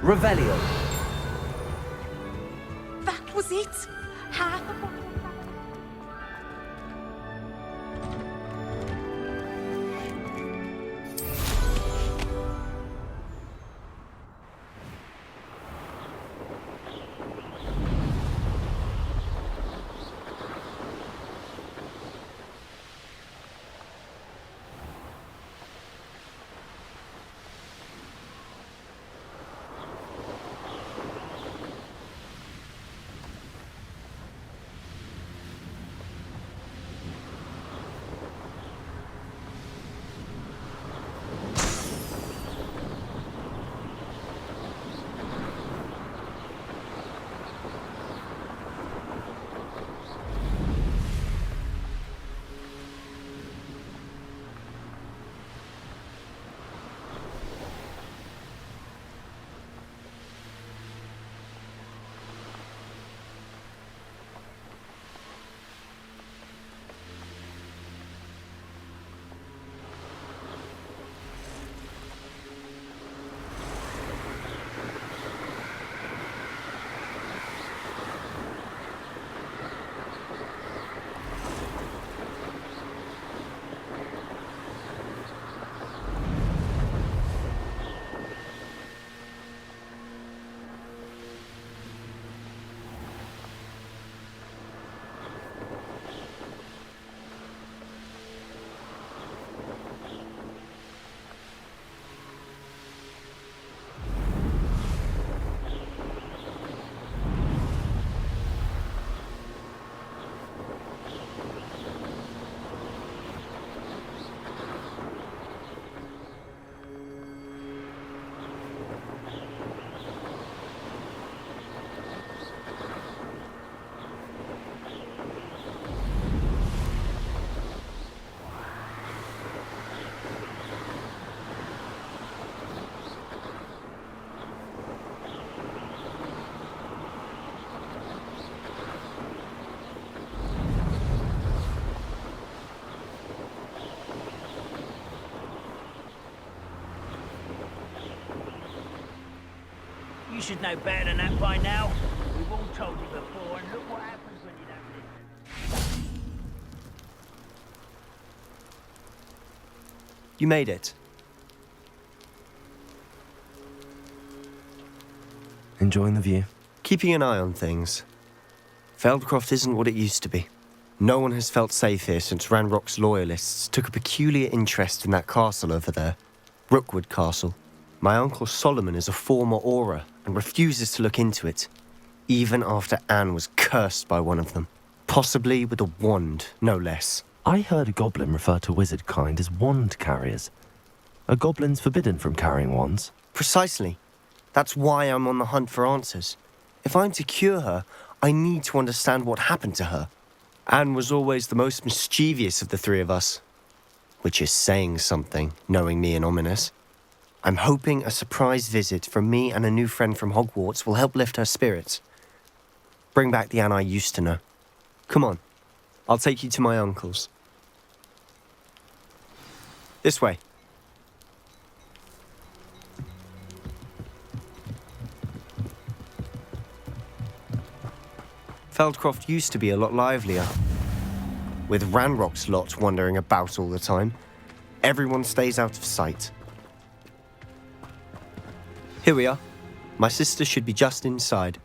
Revelio. That was it? Half a bottle. You should know better than that by now. We've all told you before, and look what happens when you don't listen. You made it. Enjoying the view? Keeping an eye on things. Feldcroft isn't what it used to be. No one has felt safe here since Ranrok's Loyalists took a peculiar interest in that castle over there. Rookwood Castle. My uncle Solomon is a former Auror and refuses to look into it, even after Anne was cursed by one of them. Possibly with a wand, no less. I heard a goblin refer to wizard kind as wand carriers. Are goblins forbidden from carrying wands? Precisely. That's why I'm on the hunt for answers. If I'm to cure her, I need to understand what happened to her. Anne was always the most mischievous of the three of us. Which is saying something, knowing me and Ominous. I'm hoping a surprise visit from me and a new friend from Hogwarts will help lift her spirits. Bring back the Anne I used to know. Come on, I'll take you to my uncle's. This way. Feldcroft used to be a lot livelier. With Ranrok's lot wandering about all the time, everyone stays out of sight. Here we are. My sister should be just inside.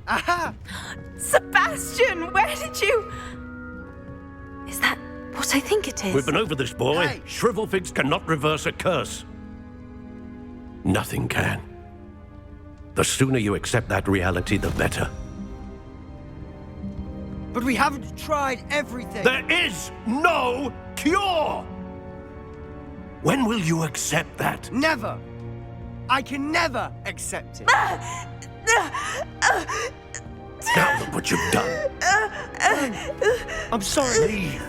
Aha! Sebastian, where did you... Is that what I think it is? We've been over this, boy. Hey. Shrivelfigs cannot reverse a curse. Nothing can. The sooner you accept that reality, the better. But we haven't tried everything. There is no cure! When will you accept that? Never. I can never accept it. Now look what you've done. I'm sorry. Leave.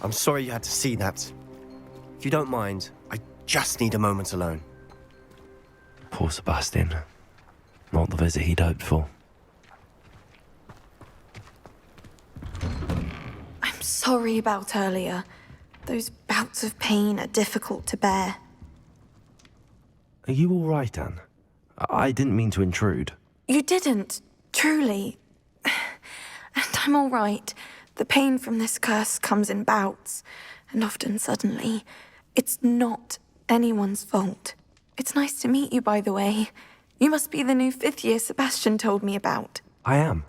I'm sorry you had to see that. If you don't mind, I just need a moment alone. Poor Sebastian. Not the visit he'd hoped for. I'm sorry about earlier. Those bouts of pain are difficult to bear. Are you all right, Anne? I didn't mean to intrude. You didn't, truly. And I'm all right. The pain from this curse comes in bouts, and often suddenly. It's not anyone's fault. It's nice to meet you, by the way. You must be the new 5th year Sebastian told me about. I am.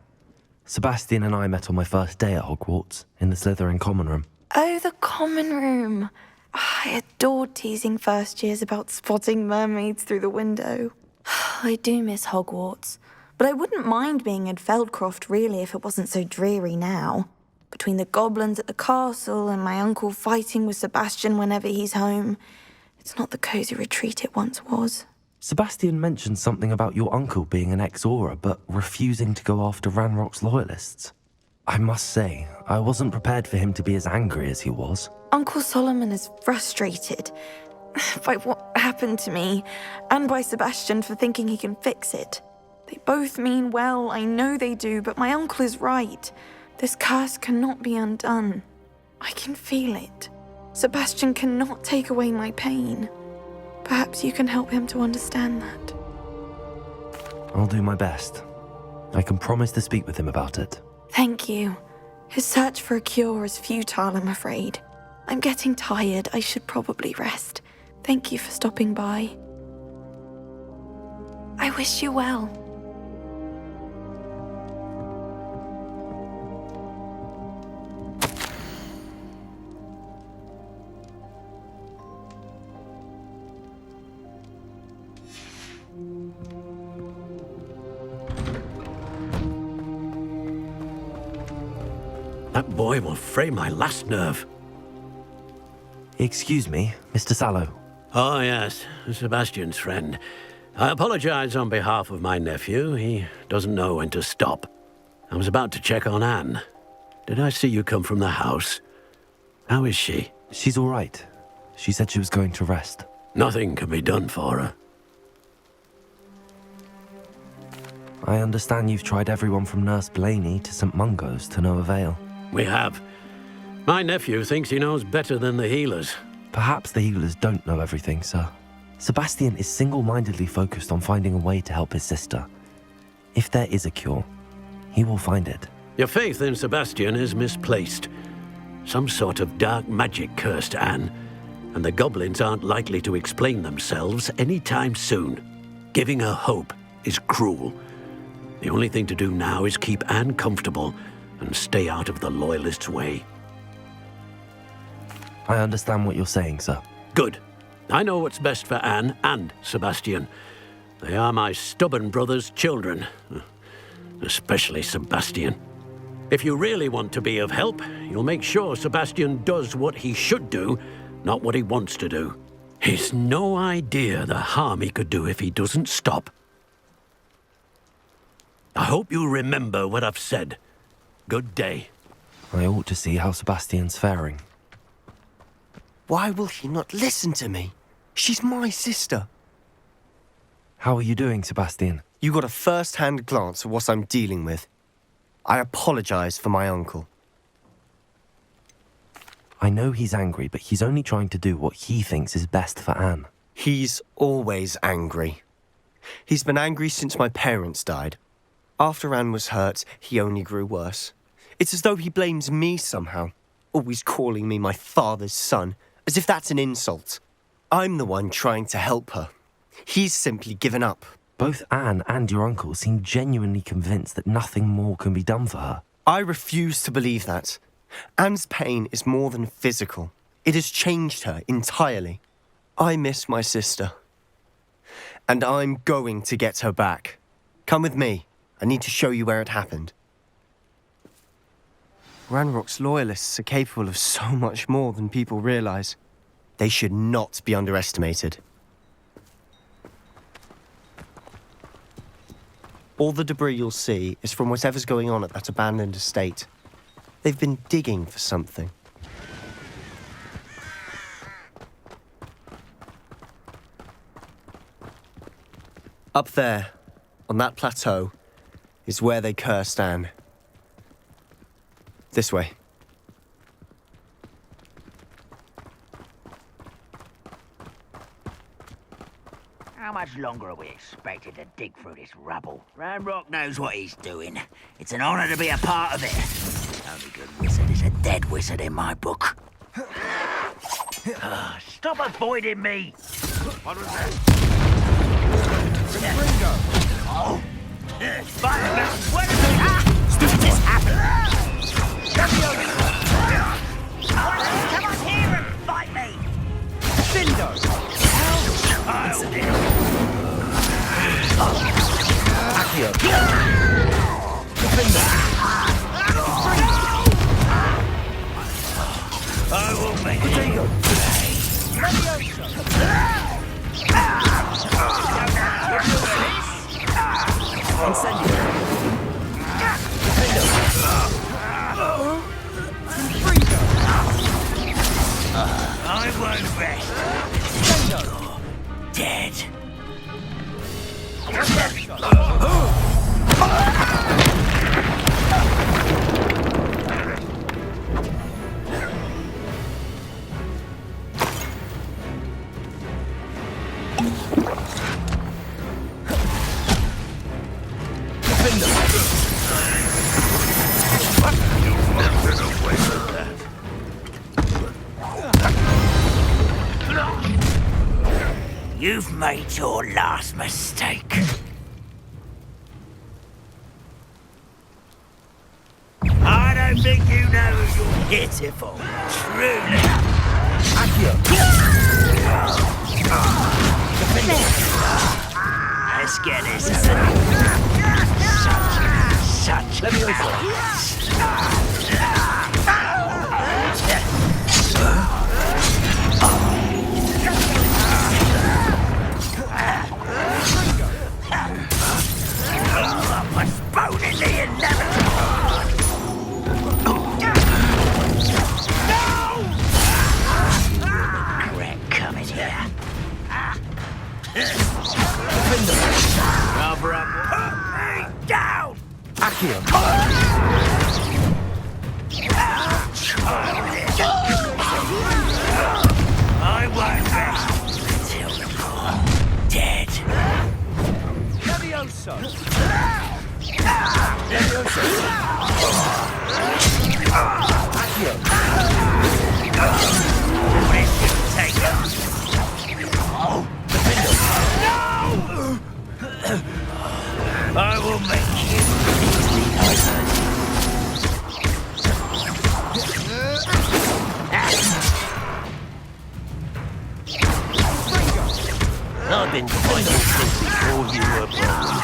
Sebastian and I met on my first day at Hogwarts, in the Slytherin common room. Oh, the common room. I adored teasing first years about spotting mermaids through the window. I do miss Hogwarts, but I wouldn't mind being in Feldcroft really if it wasn't so dreary now. Between the goblins at the castle and my uncle fighting with Sebastian whenever he's home, it's not the cosy retreat it once was. Sebastian mentioned something about your uncle being an ex-Auror, but refusing to go after Ranrok's Loyalists. I must say, I wasn't prepared for him to be as angry as he was. Uncle Solomon is frustrated by what happened to me, and by Sebastian for thinking he can fix it. They both mean well, I know they do, but my uncle is right. This curse cannot be undone. I can feel it. Sebastian cannot take away my pain. Perhaps you can help him to understand that. I'll do my best. I can promise to speak with him about it. Thank you. His search for a cure is futile, I'm afraid. I'm getting tired. I should probably rest. Thank you for stopping by. I wish you well. That boy will fray my last nerve. Excuse me, Mr. Sallow. Oh, yes, Sebastian's friend. I apologize on behalf of my nephew. He doesn't know when to stop. I was about to check on Anne. Did I see you come from the house? How is she? She's all right. She said she was going to rest. Nothing can be done for her. I understand you've tried everyone from Nurse Blaney to St. Mungo's to no avail. We have. My nephew thinks he knows better than the healers. Perhaps the healers don't know everything, sir. Sebastian is single-mindedly focused on finding a way to help his sister. If there is a cure, he will find it. Your faith in Sebastian is misplaced. Some sort of dark magic cursed Anne, and the goblins aren't likely to explain themselves anytime soon. Giving her hope is cruel. The only thing to do now is keep Anne comfortable and stay out of the Loyalists' way. I understand what you're saying, sir. Good. I know what's best for Anne and Sebastian. They are my stubborn brother's children. Especially Sebastian. If you really want to be of help, you'll make sure Sebastian does what he should do, not what he wants to do. He's no idea the harm he could do if he doesn't stop. I hope you remember what I've said. Good day. I ought to see how Sebastian's faring. Why will he not listen to me? She's my sister. How are you doing, Sebastian? You got a first-hand glance at what I'm dealing with. I apologize for my uncle. I know he's angry, but he's only trying to do what he thinks is best for Anne. He's always angry. He's been angry since my parents died. After Anne was hurt, he only grew worse. It's as though he blames me somehow, always calling me my father's son, as if that's an insult. I'm the one trying to help her. He's simply given up. Both Anne and your uncle seem genuinely convinced that nothing more can be done for her. I refuse to believe that. Anne's pain is more than physical. It has changed her entirely. I miss my sister. And I'm going to get her back. Come with me. I need to show you where it happened. Ranrok's Loyalists are capable of so much more than people realize. They should not be underestimated. All the debris you'll see is from whatever's going on at that abandoned estate. They've been digging for something. Up there, on that plateau, is where they cursed Anne. This way. How much longer are we expected to dig through this rubble? Ranrok knows what he's doing. It's an honor to be a part of it. Only good wizard is a dead wizard in my book. Stop avoiding me! What was that? Oh! Fire! What is it? Did this happen? Come on here and fight me! Cindo! I will make it. I won't rest. Dead. You've made your last mistake. I don't think you know who you're hitting for. Truly. Let's get this postponing the inevitable. Regret coming here. Cover up. Put me down. I won't rest until you're dead. Levioso! Take us. No! I will make you. I've been fighting since before you were born.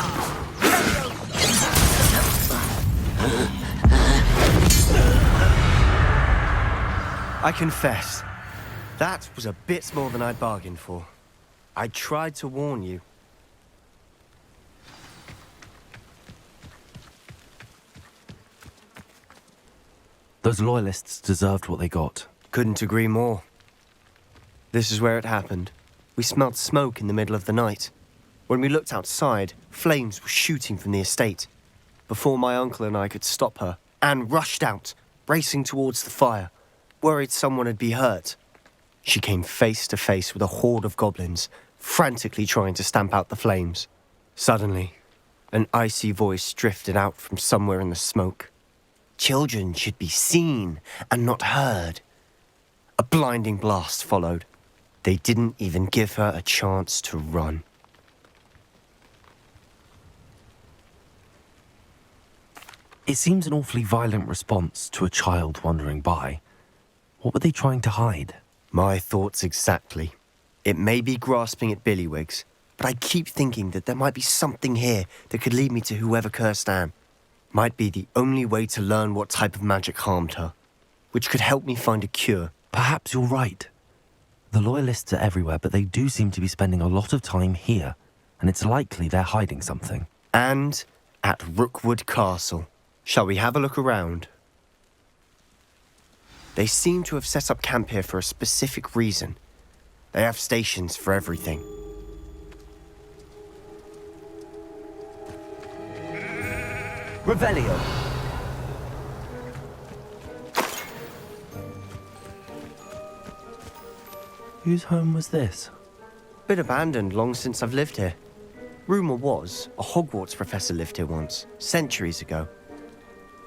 I confess, that was a bit more than I'd bargained for. I tried to warn you. Those Loyalists deserved what they got. Couldn't agree more. This is where it happened. We smelled smoke in the middle of the night. When we looked outside, flames were shooting from the estate. Before my uncle and I could stop her, Anne rushed out, racing towards the fire, worried someone had been hurt. She came face to face with a horde of goblins, frantically trying to stamp out the flames. Suddenly, an icy voice drifted out from somewhere in the smoke. Children should be seen and not heard. A blinding blast followed. They didn't even give her a chance to run. It seems an awfully violent response to a child wandering by. What were they trying to hide? My thoughts exactly. It may be grasping at Billywigs, but I keep thinking that there might be something here that could lead me to whoever cursed Anne. Might be the only way to learn what type of magic harmed her, which could help me find a cure. Perhaps you're right. The Loyalists are everywhere, but they do seem to be spending a lot of time here, and it's likely they're hiding something. And at Rookwood Castle. Shall we have a look around? They seem to have set up camp here for a specific reason. They have stations for everything. Revelio. Whose home was this? Been abandoned long since I've lived here. Rumour was a Hogwarts professor lived here once, centuries ago.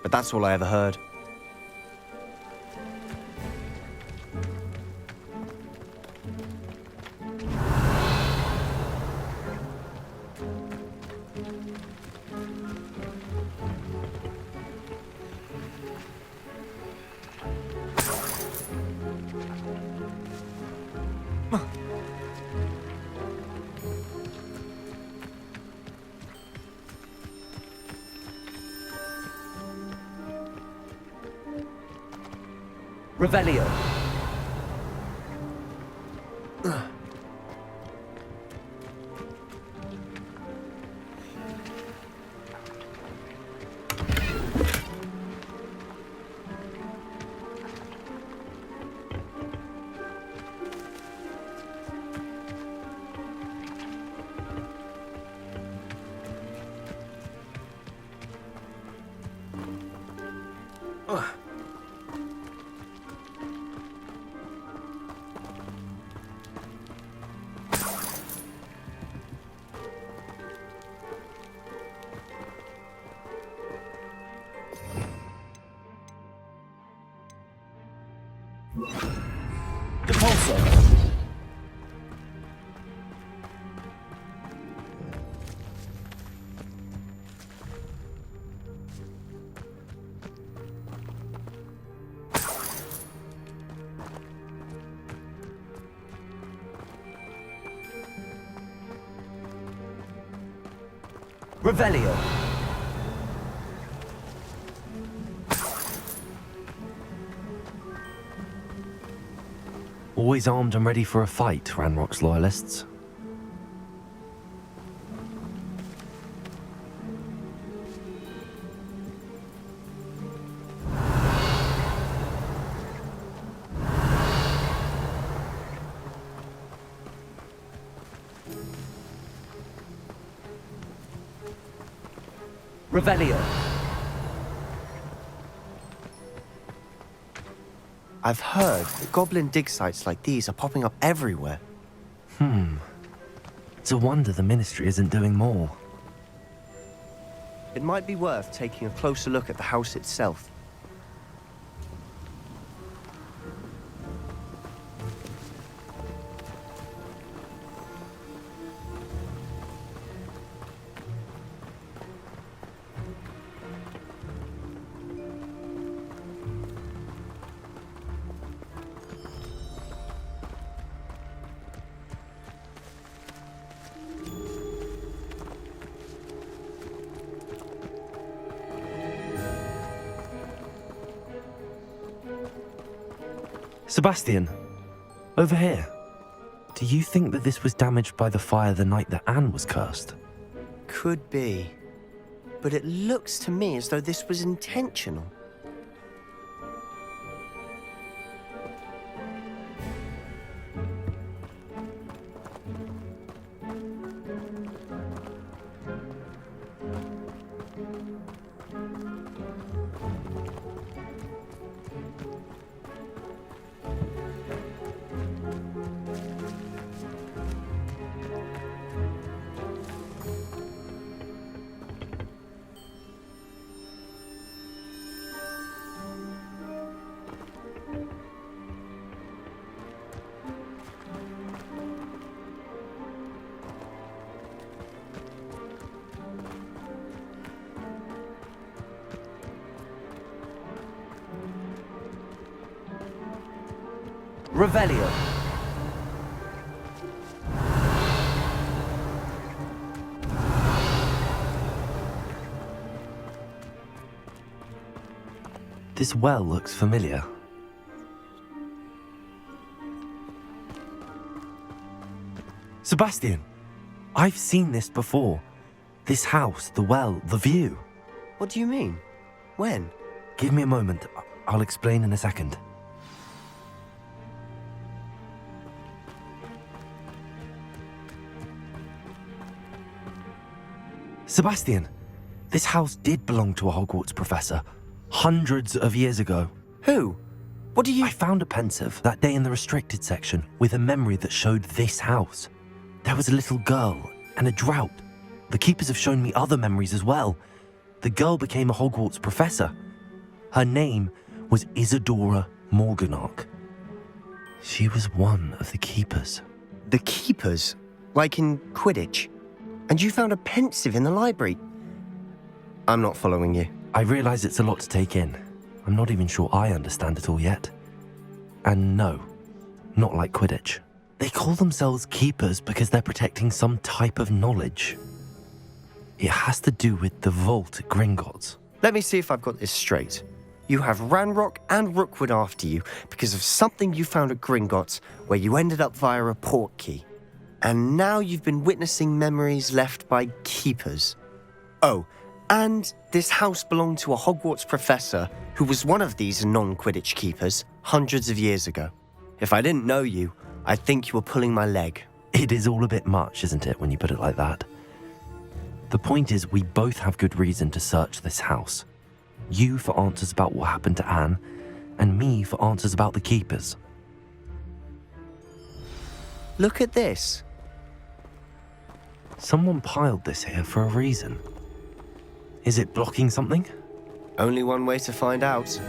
But that's all I ever heard. Revelio. Depulso. Revelio. Always armed and ready for a fight, Ranrok's Loyalists. Revelio. I've heard that goblin dig sites like these are popping up everywhere. It's a wonder the Ministry isn't doing more. It might be worth taking a closer look at the house itself. Sebastian, over here. Do you think that this was damaged by the fire the night that Anne was cursed? Could be. But it looks to me as though this was intentional. Revelio. This well looks familiar. Sebastian, I've seen this before. This house, the well, the view. What do you mean? When? Give me a moment. I'll explain in a second. Sebastian, This house did belong to a Hogwarts professor, hundreds of years ago. Who? What do you... I found a pensive that day in the restricted section with a memory that showed this house. There was a little girl and a drought. The keepers have shown me other memories as well. The girl became a Hogwarts professor. Her name was Isadora Morganach. She was one of the keepers. The keepers? Like in Quidditch? And you found a pensive in the library? I'm not following you. I realize it's a lot to take in. I'm not even sure I understand it all yet. And no, not like Quidditch. They call themselves keepers because they're protecting some type of knowledge. It has to do with the vault at Gringotts. Let me see if I've got this straight. You have Ranrok and Rookwood after you because of something you found at Gringotts where you ended up via a portkey. And now you've been witnessing memories left by keepers. Oh, and this house belonged to a Hogwarts professor who was one of these non-Quidditch keepers hundreds of years ago. If I didn't know you, I'd think you were pulling my leg. It is all a bit much, isn't it, when you put it like that? The point is, we both have good reason to search this house. You for answers about what happened to Anne, and me for answers about the keepers. Look at this. Someone piled this here for a reason. Is it blocking something? Only one way to find out.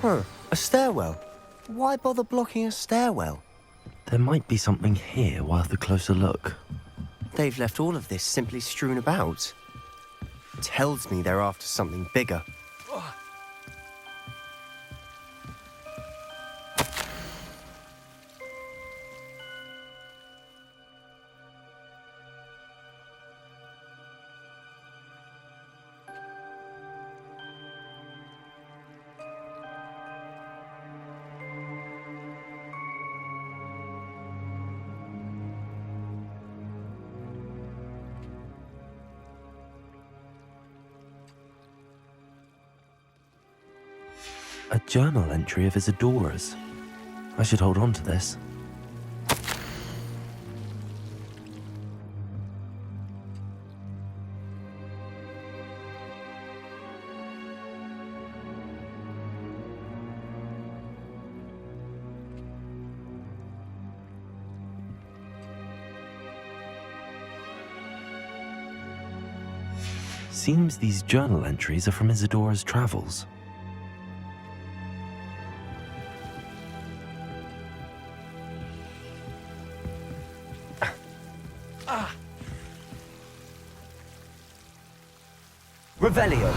Huh, a stairwell. Why bother blocking a stairwell? There might be something here worth a closer look. They've left all of this simply strewn about. Tells me they're after something bigger. A journal entry of Isadora's. I should hold on to this. Seems these journal entries are from Isadora's travels. Revelio.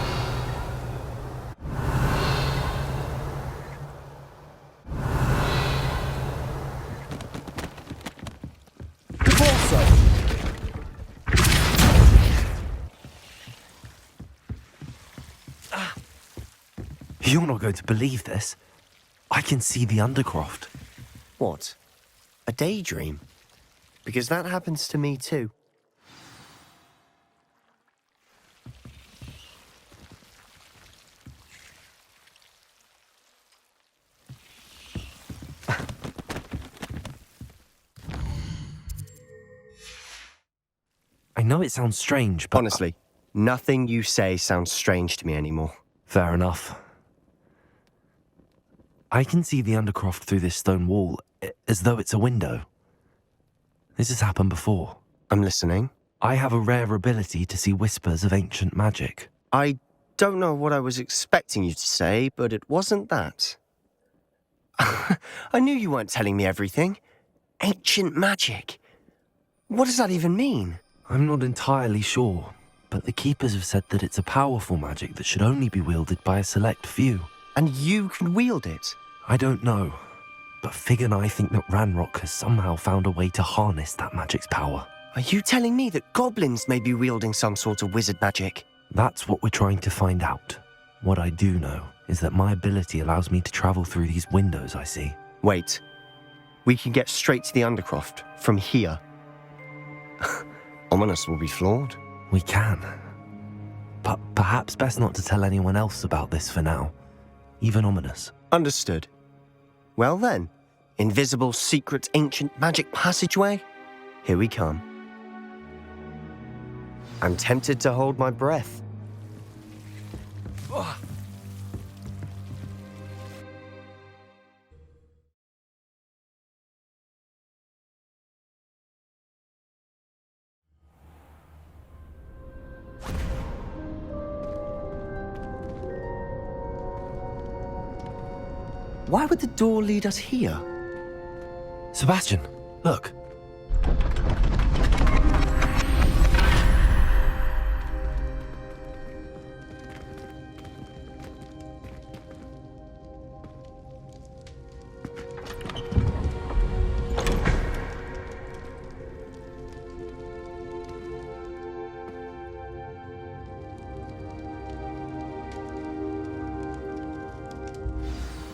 You're not going to believe this. I can see the Undercroft. What? A daydream? Because that happens to me too. I know it sounds strange, but... Honestly, nothing you say sounds strange to me anymore. Fair enough. I can see the Undercroft through this stone wall, as though it's a window. This has happened before. I'm listening. I have a rare ability to see whispers of ancient magic. I don't know what I was expecting you to say, but it wasn't that. I knew you weren't telling me everything. Ancient magic. What does that even mean? I'm not entirely sure, but the Keepers have said that it's a powerful magic that should only be wielded by a select few. And you can wield it? I don't know, but Fig and I think that Ranrok has somehow found a way to harness that magic's power. Are you telling me that goblins may be wielding some sort of wizard magic? That's what we're trying to find out. What I do know is that my ability allows me to travel through these windows I see. Wait. We can get straight to the Undercroft from here. Ominous will be flawed. We can. But perhaps best not to tell anyone else about this for now. Even Ominous. Understood. Well then, invisible, secret, ancient magic passageway? Here we come. I'm tempted to hold my breath. Why would the door lead us here? Sebastian, look.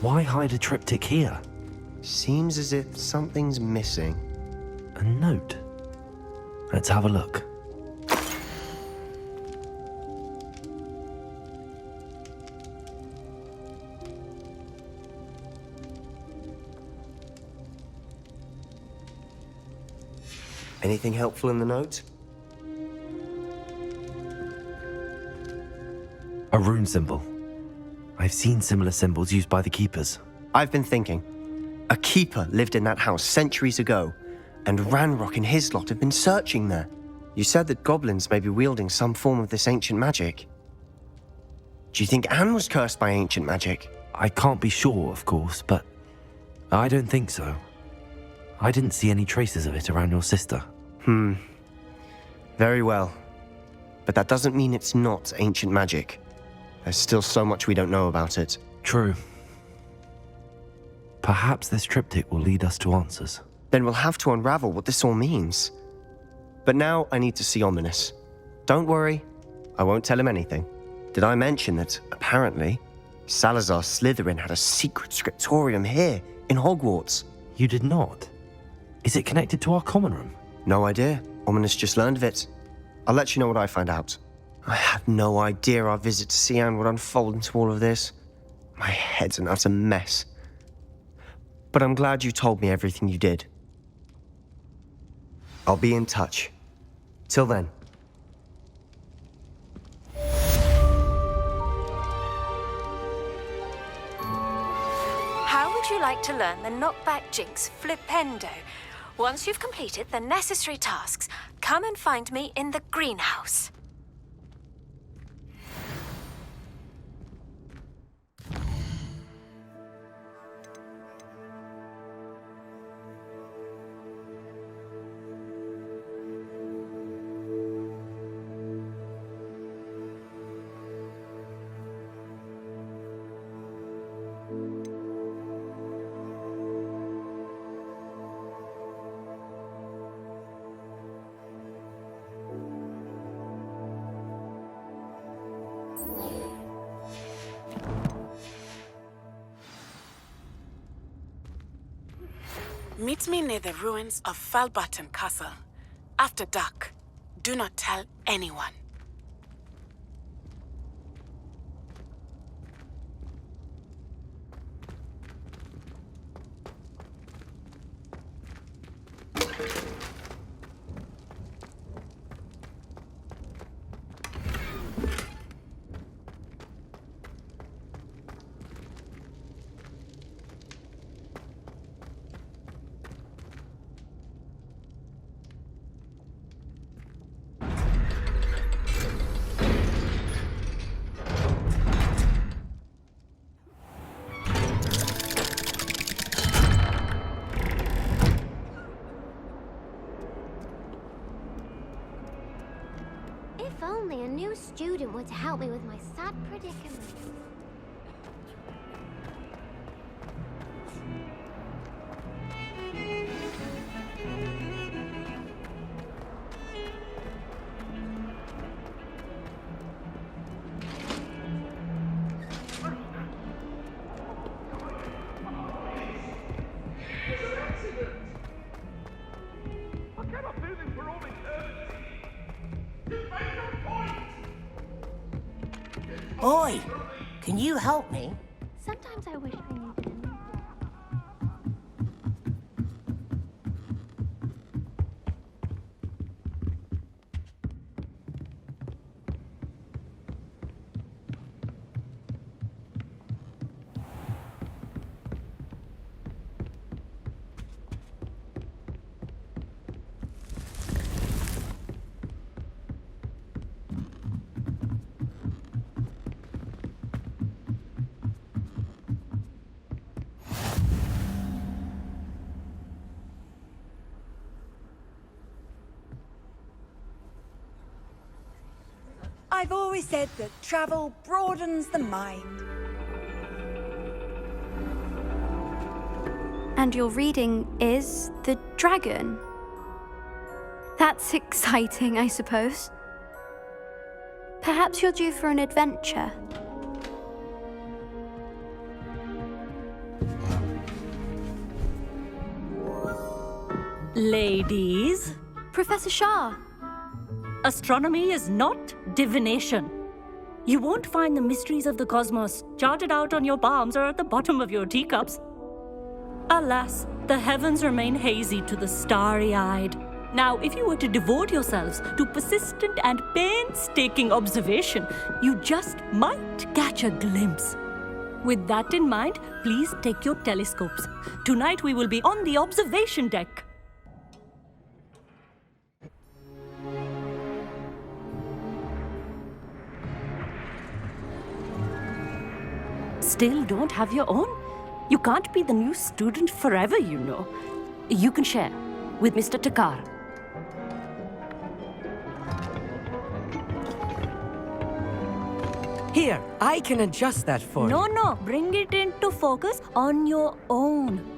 Why hide a triptych here? Seems as if something's missing. A note. Let's have a look. Anything helpful in the note? A rune symbol. I've seen similar symbols used by the keepers. I've been thinking. A keeper lived in that house centuries ago, and Ranrok and his lot have been searching there. You said that goblins may be wielding some form of this ancient magic. Do you think Anne was cursed by ancient magic? I can't be sure, of course, but I don't think so. I didn't see any traces of it around your sister. Very well. But that doesn't mean it's not ancient magic. There's still so much we don't know about it. True. Perhaps this triptych will lead us to answers. Then we'll have to unravel what this all means. But now I need to see Ominous. Don't worry, I won't tell him anything. Did I mention that, apparently, Salazar Slytherin had a secret scriptorium here, in Hogwarts? You did not? Is it connected to our common room? No idea. Ominous just learned of it. I'll let you know what I find out. I had no idea our visit to see Anne would unfold into all of this. My head's an utter mess. But I'm glad you told me everything you did. I'll be in touch. Till then. How would you like to learn the knockback jinx flipendo? Once you've completed the necessary tasks, come and find me in the greenhouse. Meet me near the ruins of Falbaton Castle. After dark. Do not tell anyone. If only a new student were to help me with my sad predicament. Oi! Can you help me? Sometimes I wish I knew them. I've always said that travel broadens the mind. And your reading is The Dragon. That's exciting, I suppose. Perhaps you're due for an adventure. Ladies, Professor Shah. astronomy is not divination. You won't find the mysteries of the cosmos charted out on your palms or at the bottom of your teacups. Alas, the heavens remain hazy to the starry-eyed. Now, if you were to devote yourselves to persistent and painstaking observation, you just might catch a glimpse. With that in mind, please take your telescopes. Tonight we will be on the observation deck. Still don't have your own? You can't be the new student forever, you know. You can share with Mr. Takar. Here, I can adjust that for you. No, bring it into focus on your own.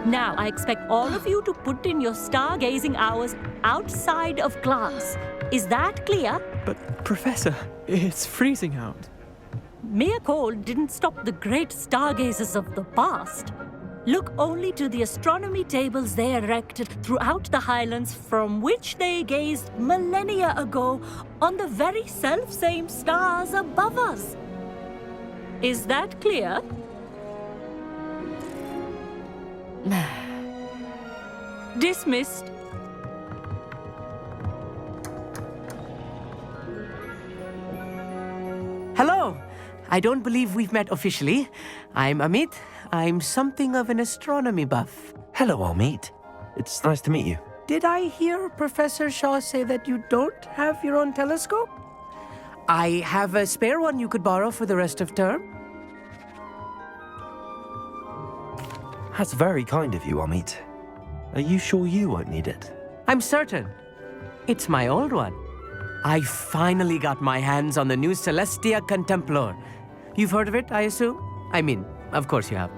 Now, I expect all of you to put in your stargazing hours outside of class. Is that clear? But, Professor, it's freezing out. Mere cold didn't stop the great stargazers of the past. Look only to the astronomy tables they erected throughout the highlands from which they gazed millennia ago on the very self-same stars above us. Is that clear? Dismissed. Hello. I don't believe we've met officially. I'm Amit. I'm something of an astronomy buff. Hello, Amit. It's nice to meet you. Did I hear Professor Shah say that you don't have your own telescope? I have a spare one you could borrow for the rest of term. That's very kind of you, Amit. Are you sure you won't need it? I'm certain. It's my old one. I finally got my hands on the new Celestia Contemplar. You've heard of it, I assume? I mean, of course you have.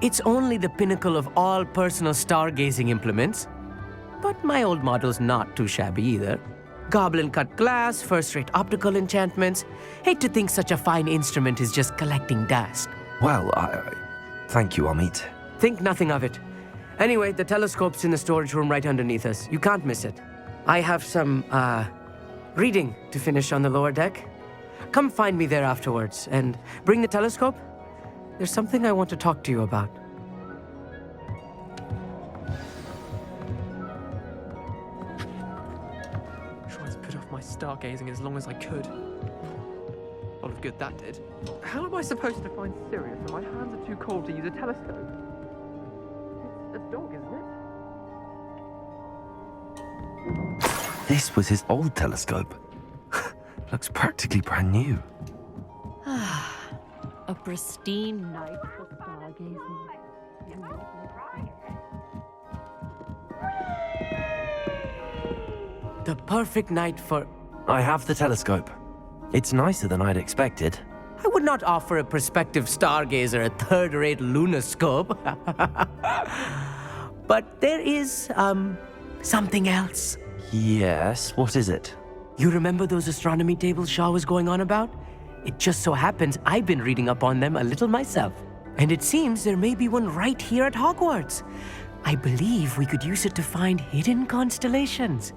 It's only the pinnacle of all personal stargazing implements. But my old model's not too shabby either. Goblin-cut glass, first-rate optical enchantments. Hate to think such a fine instrument is just collecting dust. Well, thank you, Amit. Think nothing of it. Anyway, the telescope's in the storage room right underneath us. You can't miss it. I have some, reading to finish on the lower deck. Come find me there afterwards, and bring the telescope. There's something I want to talk to you about. Tried to put off my stargazing as long as I could. A lot of good that did. How am I supposed to find Sirius when my hands are too cold to use a telescope? It's a dog, isn't it? This was his old telescope. Looks practically brand new. A pristine night for stargazing. The perfect night for... I have the telescope. It's nicer than I'd expected. I would not offer a prospective stargazer a third-rate lunoscope. But there is, something else. Yes, what is it? You remember those astronomy tables Shah was going on about? It just so happens I've been reading up on them a little myself. And it seems there may be one right here at Hogwarts. I believe we could use it to find hidden constellations.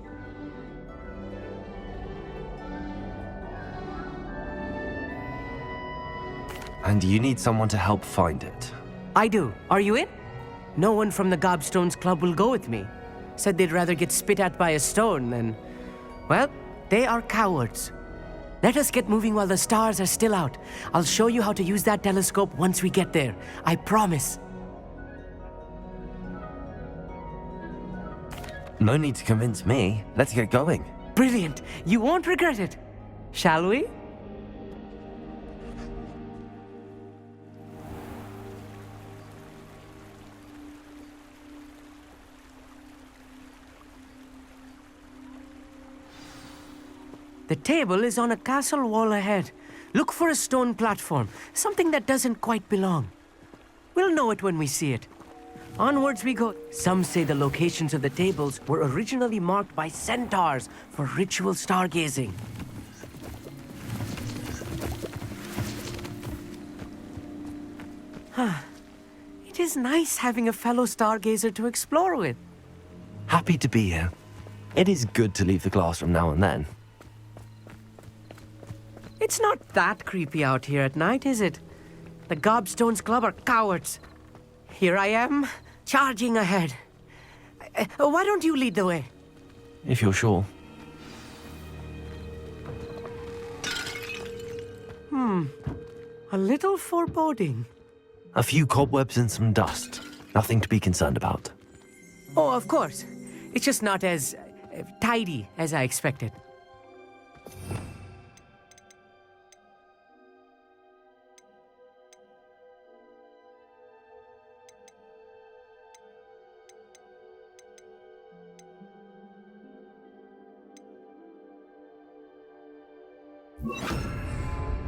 And you need someone to help find it. I do. Are you in? No one from the Gobstones Club will go with me. Said they'd rather get spit at by a stone than... Well, they are cowards. Let us get moving while the stars are still out. I'll show you how to use that telescope once we get there. I promise. No need to convince me. Let's get going. Brilliant. You won't regret it. Shall we? The table is on a castle wall ahead. Look for a stone platform, something that doesn't quite belong. We'll know it when we see it. Onwards we go. Some say the locations of the tables were originally marked by centaurs for ritual stargazing. It is nice having a fellow stargazer to explore with. Happy to be here. It is good to leave the classroom now and then. It's not that creepy out here at night, is it? The Gobstones Club are cowards. Here I am, charging ahead. Why don't you lead the way? If you're sure. A little foreboding. A few cobwebs and some dust. Nothing to be concerned about. Oh, of course. It's just not as tidy as I expected.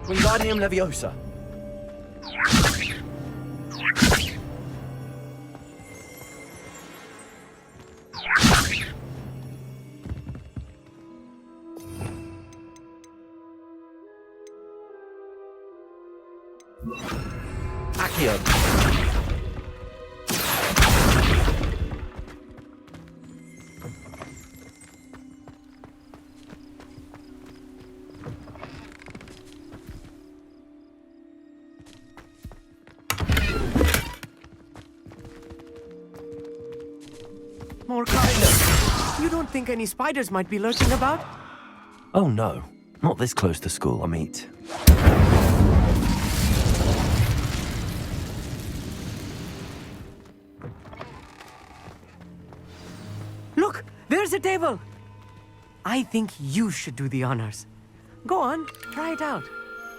Wingardium Leviosa. Accio. More kindness. You don't think any spiders might be lurking about? Oh no, not this close to school, Amit. Look, there's a table. I think you should do the honors. Go on, try it out.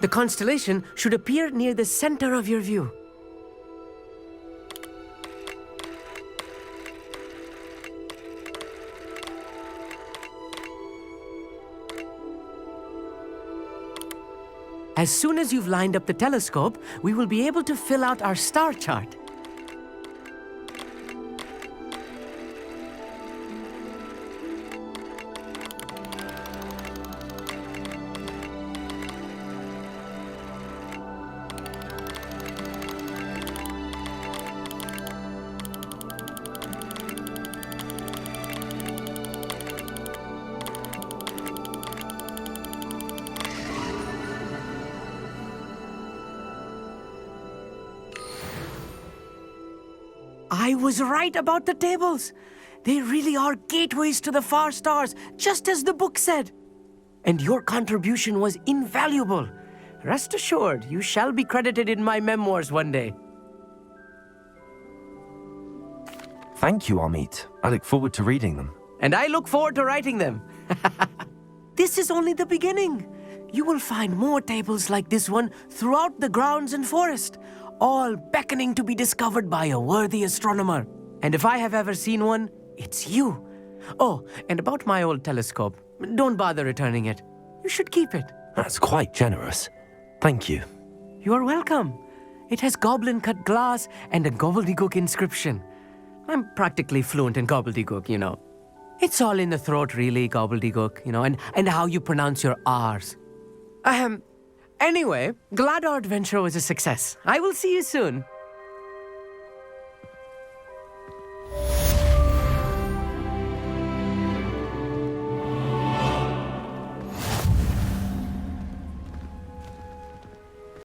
The constellation should appear near the center of your view. As soon as you've lined up the telescope, we will be able to fill out our star chart. I was right about the tables. They really are gateways to the far stars, just as the book said. And your contribution was invaluable. Rest assured, you shall be credited in my memoirs one day. Thank you, Amit. I look forward to reading them. And I look forward to writing them. This is only the beginning. You will find more tables like this one throughout the grounds and forest, all beckoning to be discovered by a worthy astronomer. And if I have ever seen one, it's you. Oh, and about my old telescope, don't bother returning it. You should keep it. That's quite generous. Thank you. You are welcome. It has goblin-cut glass and a gobbledygook inscription. I'm practically fluent in gobbledygook, you know. It's all in the throat, really, gobbledygook, you know, and how you pronounce your R's. Anyway, glad our adventure was a success. I will see you soon.